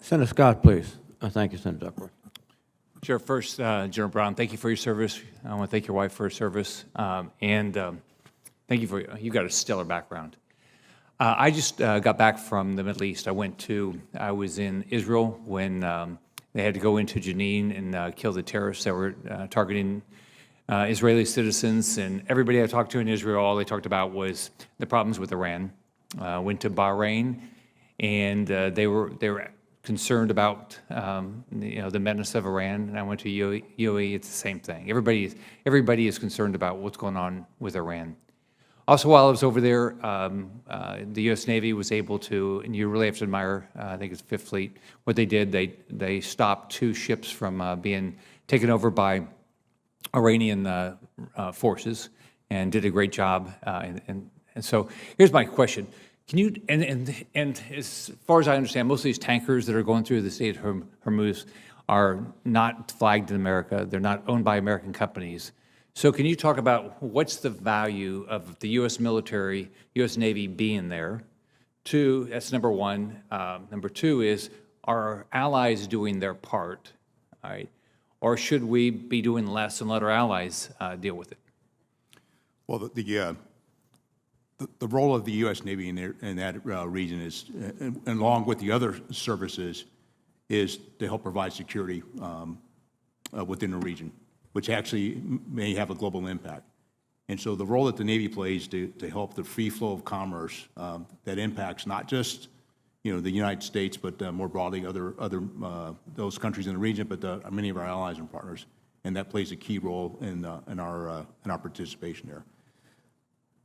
Senator Scott, please. Thank you, Senator Duckworth. Sure. First, General Brown, thank you for your service. I want to thank your wife for her service, and thank you for you've got a stellar background. I just got back from the Middle East. I was in Israel when they had to go into Jenin and kill the terrorists that were targeting Israeli citizens. And everybody I talked to in Israel, all they talked about was the problems with Iran. Went to Bahrain, and they were concerned about the menace of Iran, and I went to UAE. It's the same thing. Everybody is concerned about what's going on with Iran. Also, while I was over there, the U.S. Navy was able to, and you really have to admire, I think it's Fifth Fleet, what they did. They stopped 2 ships from being taken over by Iranian forces, and did a great job. And so, here's my question. Can you, and as far as I understand, most of these tankers that are going through the Strait of Hormuz are not flagged in America. They're not owned by American companies. So can you talk about what's the value of the U.S. military, U.S. Navy being there? 2, that's number 1. Number 2 is, are our allies doing their part, all right? Or should we be doing less and let our allies deal with it? Well, the role of the U.S. Navy in that region is, and along with the other services, is to help provide security within the region, which actually may have a global impact. And so the role that the Navy plays to help the free flow of commerce that impacts not just the United States, but more broadly other those countries in the region, but many of our allies and partners, and that plays a key role in our participation there.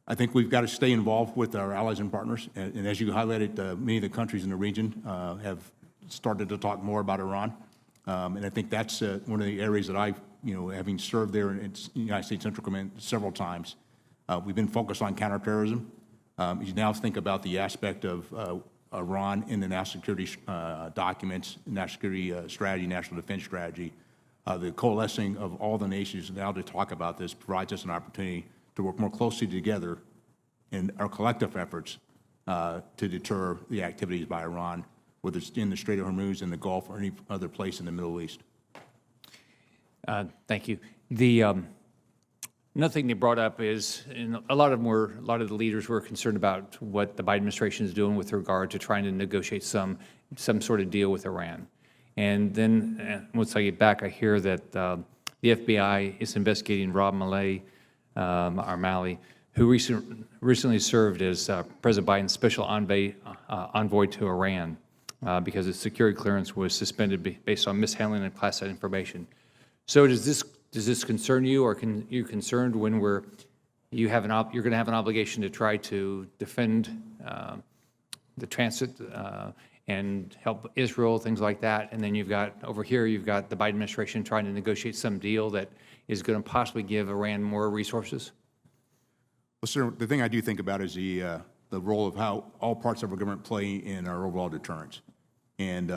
I think we've got to stay involved with our allies and partners, and as you highlighted, many of the countries in the region have started to talk more about Iran, and I think that's one of the areas that I've, having served there in the United States Central Command several times, we've been focused on counterterrorism. You now think about the aspect of Iran in the national security documents, national security strategy, national defense strategy. The coalescing of all the nations now to talk about this provides us an opportunity to work more closely together in our collective efforts to deter the activities by Iran, whether it's in the Strait of Hormuz, in the Gulf, or any other place in the Middle East. Thank you. Another thing they brought up is, and a lot of the leaders were concerned about what the Biden administration is doing with regard to trying to negotiate some sort of deal with Iran. And then once I get back, I hear that the FBI is investigating Rob Malley, who recently served as President Biden's special envoy to Iran because his security clearance was suspended based on mishandling of classified information. So does this concern you, or are you concerned when you're going to have an obligation to try to defend the transit and help Israel, things like that, and then you've got the Biden administration trying to negotiate some deal that is going to possibly give Iran more resources? Well, sir, the thing I do think about is the role of how all parts of our government play in our overall deterrence. And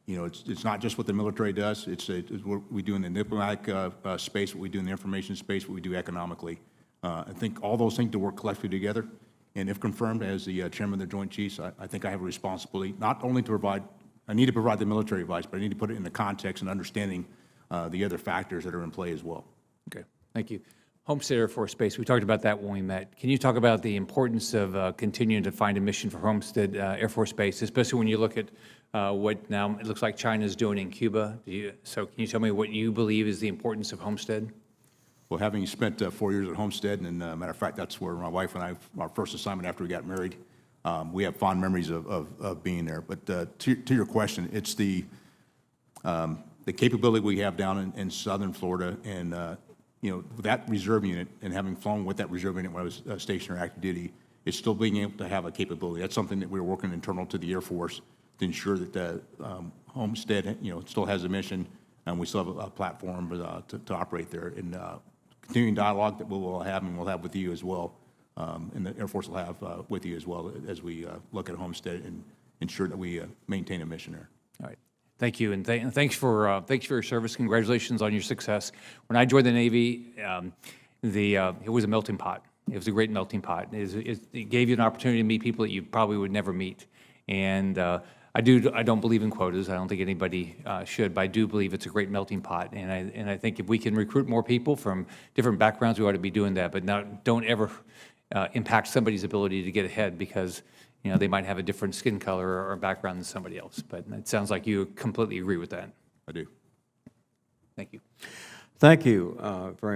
it's not just what the military does. It's what we do in the diplomatic space, what we do in the information space, what we do economically. I think all those things to work collectively together. And if confirmed as the chairman of the Joint Chiefs, I think I have a responsibility not only to provide, I need to provide the military advice, but I need to put it in the context and understanding the other factors that are in play as well. Okay, thank you. Homestead Air Force Base, we talked about that when we met. Can you talk about the importance of continuing to find a mission for Homestead Air Force Base, especially when you look at what now it looks like China is doing in Cuba? So can you tell me what you believe is the importance of Homestead? Well, having spent 4 years at Homestead, and matter of fact, that's where my wife and I, our first assignment after we got married, we have fond memories of being there. But to your question, it's the capability we have down in southern Florida, and that reserve unit, and having flown with that reserve unit when I was stationed or active duty, is still being able to have a capability. That's something that we're working internal to the Air Force to ensure that Homestead, still has a mission, and we still have a platform to operate there. And continuing dialogue that we'll have, and we'll have with you as well, and the Air Force will have with you as well as we look at Homestead and ensure that we maintain a mission there. All right. Thank you, and thanks for your service. Congratulations on your success. When I joined the Navy, it was a melting pot. It was a great melting pot. It gave you an opportunity to meet people that you probably would never meet. And I don't believe in quotas. I don't think anybody should, but I do believe it's a great melting pot. And I think if we can recruit more people from different backgrounds, we ought to be doing that. But don't ever impact somebody's ability to get ahead because they might have a different skin color or background than somebody else. But it sounds like you completely agree with that. I do. Thank you. Thank you very